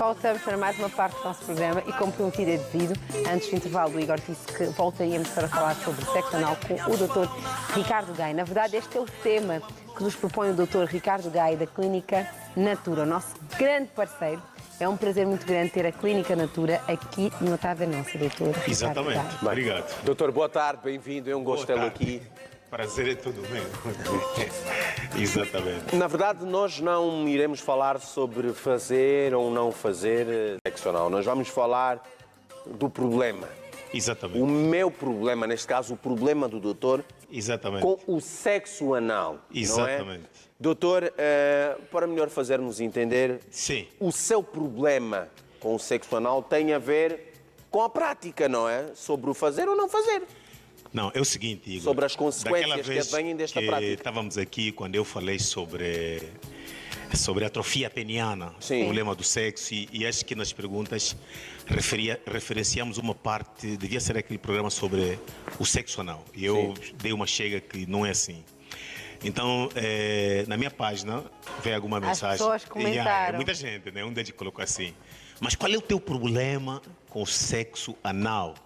voltamos para mais uma parte do nosso programa e, como prometido é devido, antes do intervalo, o Igor disse que voltaríamos para falar sobre sexo anal com o Dr. Ricardo Gai. Na verdade, este é o tema que nos propõe o Dr. Ricardo Gai, da Clínica Natura, o nosso grande parceiro. É um prazer muito grande ter a Clínica Natura aqui no Otávio Nossa, doutor. Exatamente. Obrigado. Doutor, boa tarde, bem-vindo. É um gosto tê-lo aqui. Prazer é tudo meu. Exatamente. Na verdade, nós não iremos falar sobre fazer ou não fazer sexo anal. Nós vamos falar do problema. Exatamente. O meu problema, neste caso, o problema do doutor Exatamente. com o sexo anal. Exatamente. Não é? Doutor, para melhor fazermos entender, Sim. o seu problema com o sexo anal tem a ver com a prática, não é? Sobre o fazer ou não fazer. Não, é o seguinte, Igor. Sobre as consequências Daquela vez que vêm desta prática. Estávamos aqui quando eu falei sobre atrofia peniana, Sim. o problema do sexo, e acho que nas perguntas referenciamos uma parte, devia ser aquele programa sobre o sexo anal. E eu dei uma chega que não é assim. Então, na minha página, veio alguma mensagem. As pessoas comentaram. Muita gente, né? Um deles colocou assim. Mas qual é o teu problema com o sexo anal?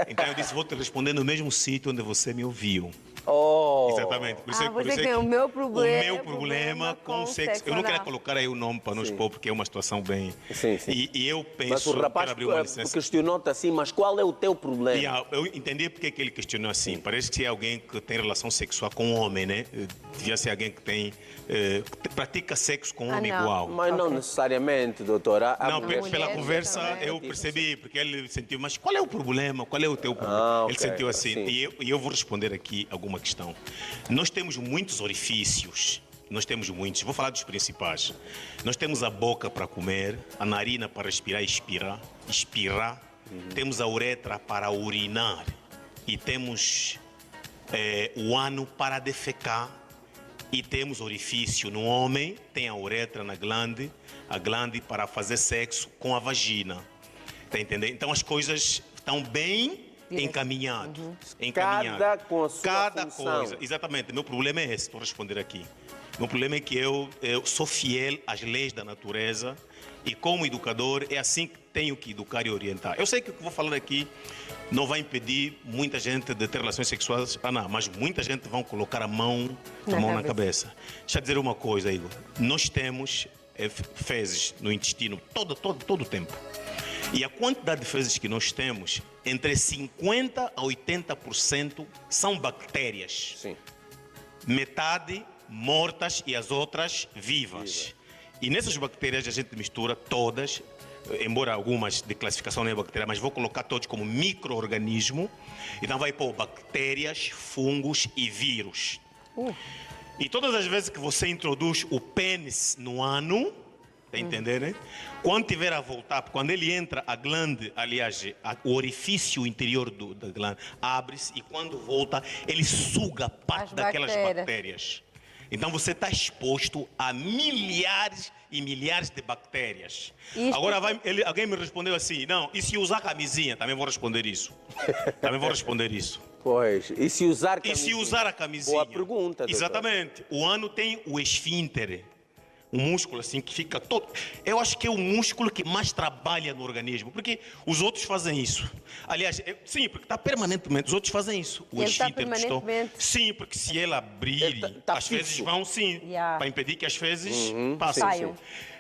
Então eu disse, vou te responder no mesmo sítio onde você me ouviu. Oh. Exatamente. Por isso, você tem o meu problema com o sexo. Eu não quero colocar aí o nome para nos pôr, porque é uma situação bem... Sim, sim. E eu penso... Mas o rapaz quero abrir uma licença. questionou-te assim, mas qual é o teu problema? Eu entendi porque que ele questionou assim. Parece que é alguém que tem relação sexual com um homem, né? Devia ser alguém que tem... que pratica sexo com um homem não. igual. Mas não necessariamente, doutora. Não, pela mulheres conversa também. eu percebi, porque ele sentiu, mas qual é o problema? Qual é o teu problema? Ok, Ele sentiu assim, sim. e eu vou responder aqui alguma questão. Nós temos muitos orifícios, nós temos muitos, vou falar dos principais. Nós temos a boca para comer, a narina para respirar e expirar. Temos a uretra para urinar e temos o ano para defecar. E temos orifício no homem, tem a uretra na glande, a glande para fazer sexo com a vagina. Está entendendo? Então as coisas estão bem encaminhadas. Cada com a sua Cada função. coisa. Exatamente. Meu problema é esse, vou responder aqui. Meu problema é que eu sou fiel às leis da natureza e como educador é assim que tenho que educar e orientar. Eu sei que o que vou falar aqui não vai impedir muita gente de ter relações sexuais, mas muita gente vai colocar a mão na cabeça. Deixa eu dizer uma coisa, Igor. Nós temos fezes no intestino todo o tempo. E a quantidade de fezes que nós temos, entre 50% a 80% são bactérias. Sim. Metade mortas e as outras vivas. E nessas bactérias a gente mistura todas, embora algumas de classificação não é bactéria, mas vou colocar todos como micro-organismo. Então vai pôr bactérias, fungos e vírus. E todas as vezes que você introduz o pênis no ano, tá entendendo, né? Quando tiver a voltar, quando ele entra, a glande, aliás, o orifício interior da glande abre-se e quando volta, ele suga parte daquelas bactérias. Então você está exposto a milhares e milhares de bactérias. Agora alguém me respondeu assim, não, e se usar camisinha? Também vou responder isso. Pois, e se usar camisinha? E se usar a camisinha? Boa pergunta, doutor. Exatamente. O ano tem o esfíncter. Um músculo assim que fica todo... Eu acho que é o músculo que mais trabalha no organismo, porque os outros fazem isso. Aliás, sim, porque está permanentemente, os outros fazem isso. O esfíncter do estômago. Sim, porque se ele abrir, as fezes vão sim, para impedir que as fezes passem.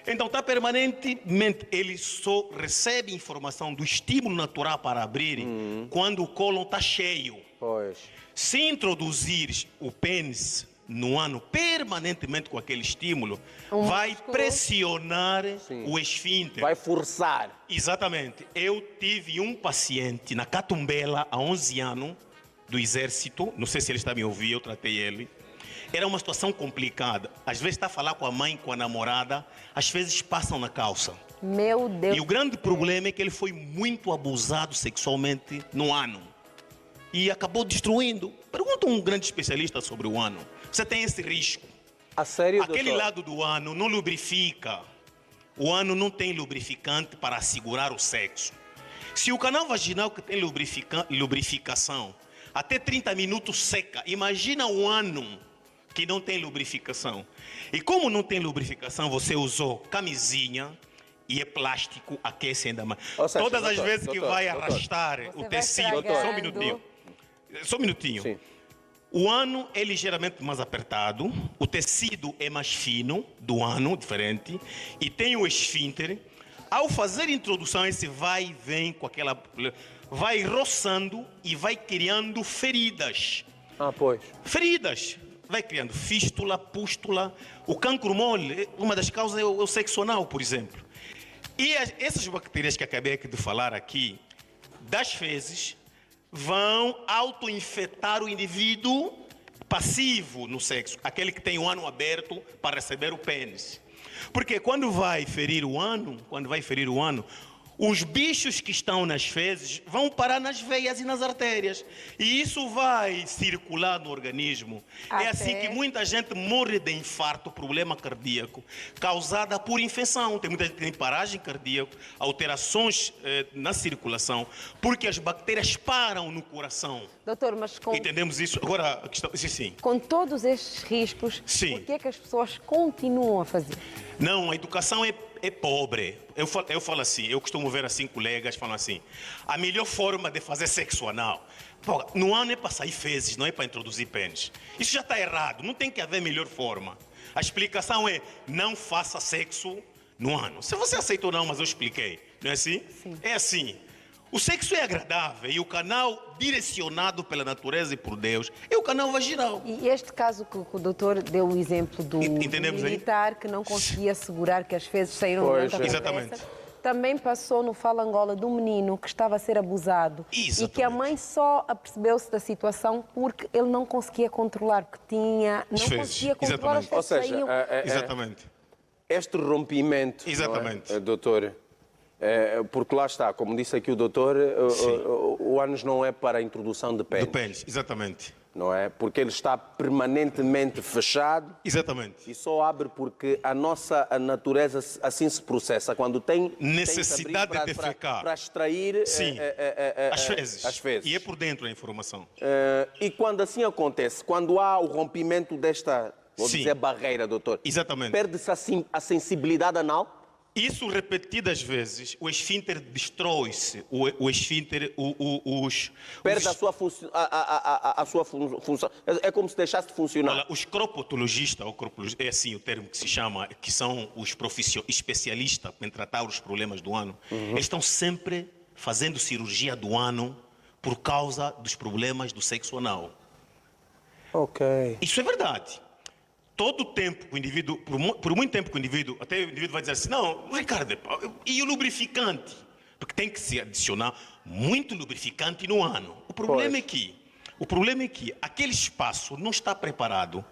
Então está permanentemente, ele só recebe informação do estímulo natural para abrir quando o cólon está cheio. Pois. Se introduzir o pênis no ano permanentemente com aquele estímulo, vai pressionar o esfíncter. Vai forçar. Exatamente. Eu tive um paciente na Catumbela há 11 anos, do exército, não sei se ele está me ouvindo, eu tratei ele. Era uma situação complicada. Às vezes está a falar com a mãe, com a namorada, às vezes passam na calça. Meu Deus. E o grande problema é que ele foi muito abusado sexualmente no ano. E acabou destruindo. Pergunta um grande especialista sobre o ano. Você tem esse risco. A sério, Aquele doutor? lado do ano não lubrifica. O ano não tem lubrificante para assegurar o sexo. Se o canal vaginal que tem lubrificação, até 30 minutos seca, imagina o ano que não tem lubrificação. E como não tem lubrificação, você usou camisinha e é plástico, aquece ainda mais. Ou seja, Todas as doutor, vezes que doutor, vai doutor. arrastar o vai tecido... estragando. Só um minutinho. Só um minutinho. Sim. O ano é ligeiramente mais apertado, o tecido é mais fino do ano, diferente, e tem o esfíncter. Ao fazer a introdução, esse vai e vem com aquela... vai roçando e vai criando feridas. Ah, pois. Feridas. Vai criando fístula, pústula. O cancro mole, uma das causas é o sexo anal, por exemplo. E essas bactérias que acabei de falar aqui, das fezes, vão auto-infectar o indivíduo passivo no sexo, aquele que tem o ano aberto para receber o pênis. Porque quando vai ferir o ano, os bichos que estão nas fezes vão parar nas veias e nas artérias. E isso vai circular no organismo. Até... É assim que muita gente morre de infarto, problema cardíaco, causada por infecção. Tem muita gente que tem paragem cardíaca, alterações na circulação, porque as bactérias param no coração. Doutor, mas Entendemos isso? Agora, a questão... Sim. com todos estes riscos, Sim. por que é que as pessoas continuam a fazer? Não, a educação é pobre. Eu falo assim, eu costumo ver assim colegas falam assim, a melhor forma de fazer sexo anal, pô, no ano é para sair fezes, não é para introduzir pênis. Isso já está errado, não tem que haver melhor forma. A explicação é, não faça sexo no ano. Se você aceitou ou não, mas eu expliquei, não é assim? Sim. É assim. O sexo é agradável e o canal direcionado pela natureza e por Deus é o canal vaginal. E este caso que o doutor deu o exemplo do Entendemos aí? militar que não conseguia assegurar que as fezes saíram Pois, durante a exatamente. conversa, também passou no Fala Angola de um menino que estava a ser abusado Exatamente. e que a mãe só apercebeu-se da situação porque ele não conseguia controlar, porque não fezes, conseguia controlar as exatamente. Ou fezes seja, saíam. Exatamente. este rompimento, Exatamente. não é, doutor, porque lá está, como disse aqui o doutor, o ânus não é para a introdução de pênis, Do pênis, exatamente. não é? Porque ele está permanentemente fechado Exatamente. e só abre porque a nossa natureza assim se processa. Quando tem Necessidade tem de defecar. para extrair Sim, as fezes. E é por dentro a informação. E quando assim acontece, quando há o rompimento desta, vou Sim. dizer, barreira, doutor, Exatamente. perde-se assim a sensibilidade anal? Isso repetidas vezes, o esfíncter destrói-se. O esfíncter, Perde a sua, função. É como se deixasse de funcionar. Olha, os cropatologistas, é assim o termo que se chama, que são os especialistas em tratar os problemas do ano, eles estão sempre fazendo cirurgia do ano por causa dos problemas do sexo anal. Ok. Isso é verdade. Todo o tempo que o indivíduo, por muito tempo que o indivíduo, até o indivíduo vai dizer assim, não, Ricardo, e o lubrificante? Porque tem que se adicionar muito lubrificante no ano. O problema é que aquele espaço não está preparado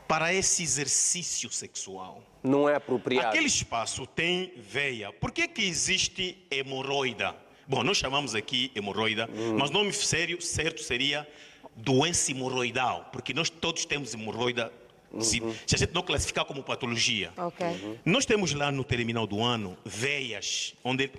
para esse exercício sexual. Não é apropriado. Aquele espaço tem veia. Por que que existe hemorroida? Bom, nós chamamos aqui hemorroida, mas o nome certo seria doença hemorroidal, porque nós todos temos hemorroida. Se a gente não classificar como patologia. Ok. Nós temos lá no terminal do ano veias, onde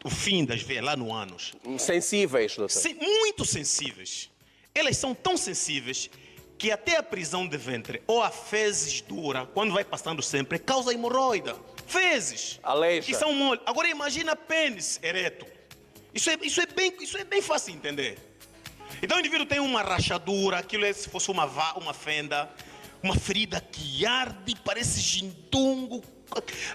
o fim das veias lá no ânus, Sensíveis, doutor. muito sensíveis. Elas são tão sensíveis que até a prisão de ventre ou a fezes dura, quando vai passando sempre, causa hemorroida. Fezes. Aleixa. Que são mole. Agora imagina pênis ereto. Isso é bem fácil de entender. Então o indivíduo tem uma rachadura, aquilo é se fosse uma fenda, uma ferida que arde, parece gindungo.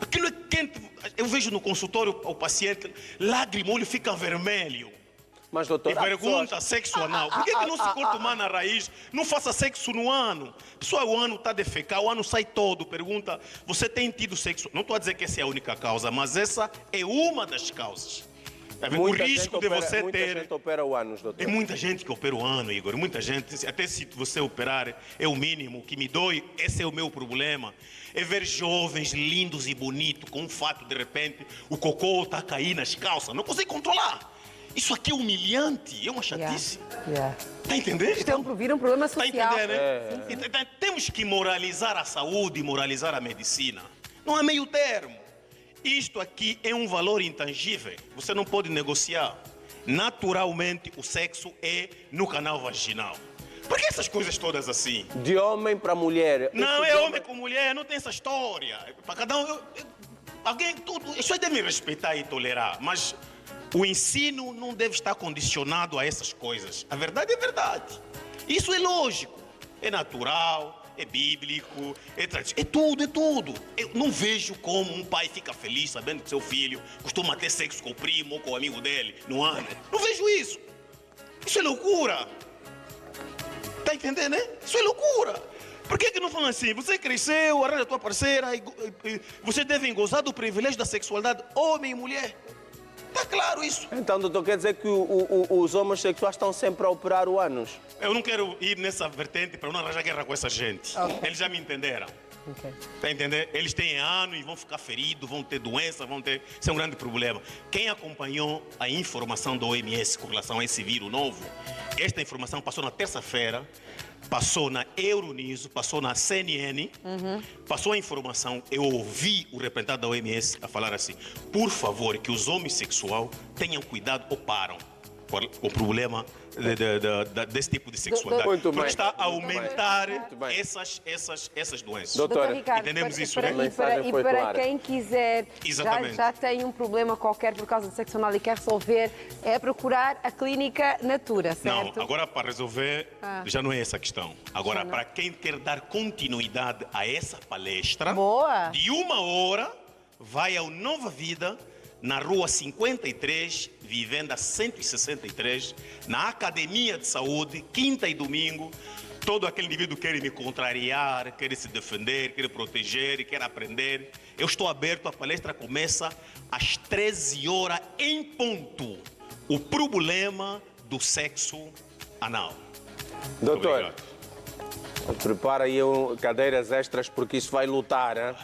Aquilo é quente. Eu vejo no consultório o paciente, lágrima, o olho fica vermelho. Mas, doutor, E há pergunta pessoas- sexo anal. Por que não se corta o mar na raiz? Não faça sexo no ano. Pessoal, o ano está a defecar, o ano sai todo. Pergunta, você tem tido sexo? Não estou a dizer que essa é a única causa, mas essa é uma das causas. Tá vendo? O Muita risco gente de opera- você muita ter... gente opera o ânus, doutor. Tem muita gente que opera o ano, Igor. Muita gente. Até se você operar, é o mínimo. O que me dói, esse é o meu problema. É ver jovens lindos e bonitos, com um fato, de repente, o cocô está a cair nas calças. Não consigo controlar. Isso aqui é humilhante, é uma chatice. Yeah. Está entendendo? Estão por vir um problema Está social. entendendo, né? Então, temos que moralizar a saúde e moralizar a medicina. Não há meio termo. Isto aqui é um valor intangível. Você não pode negociar. Naturalmente, o sexo é no canal vaginal. Por que essas coisas todas assim? De homem para mulher. Não, Isso é de homem com mulher, não tem essa história. Para cada um. alguém, tudo, as pessoas devem respeitar e tolerar, mas o ensino não deve estar condicionado a essas coisas. A verdade é verdade. Isso é lógico, é natural, é bíblico, é tradicional, é tudo, é tudo. Eu não vejo como um pai fica feliz sabendo que seu filho costuma ter sexo com o primo ou com o amigo dele no ano. Não vejo isso. Isso é loucura. Tá entendendo, né? Isso é loucura. Por que não falam assim? Você cresceu, arranja a tua parceira e vocês devem gozar do privilégio da sexualidade, homem e mulher. Tá claro isso. Então, doutor, quer dizer que os homossexuais estão sempre a operar o ânus? Eu não quero ir nessa vertente para não arranjar guerra com essa gente. Ok. Eles já me entenderam. Ok. Tá entendendo? Eles têm anos e vão ficar feridos, vão ter doença, vão ter... Isso é um grande problema. Quem acompanhou a informação da OMS com relação a esse vírus novo, esta informação passou na terça-feira, passou na Euronews, passou na CNN, passou a informação, eu ouvi o representante da OMS a falar assim, por favor, que os homossexuais tenham cuidado ou param com o problema desse tipo de sexualidade. Muito porque bem. está a aumentar Muito bem. essas doenças. Doutor, Dr. Ricardo, entendemos isso, para, né? A e mensagem para, e foi para clara. quem quiser, Exatamente. já tem um problema qualquer por causa de sexo anal e quer resolver, é procurar a clínica Natura, certo? Não, agora para resolver, já não é essa a questão. Agora, Já não. para quem quer dar continuidade a essa palestra, Boa. de 1 hora, vai ao Nova Vida, na Rua 53, Vivenda 163, na Academia de Saúde, quinta e domingo. Todo aquele indivíduo quer me contrariar, quer se defender, quer proteger, quer aprender. Eu estou aberto, a palestra começa às 13 horas em ponto. O problema do sexo anal. Doutor, Obrigado. prepara aí cadeiras extras porque isso vai lutar, hein?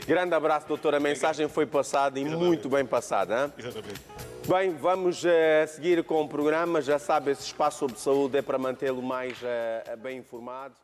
Grande abraço, doutor. A mensagem foi passada e muito bem passada, hein? Exatamente. Bem, vamos seguir com o programa. Já sabe, esse espaço sobre saúde é para mantê-lo mais bem informado.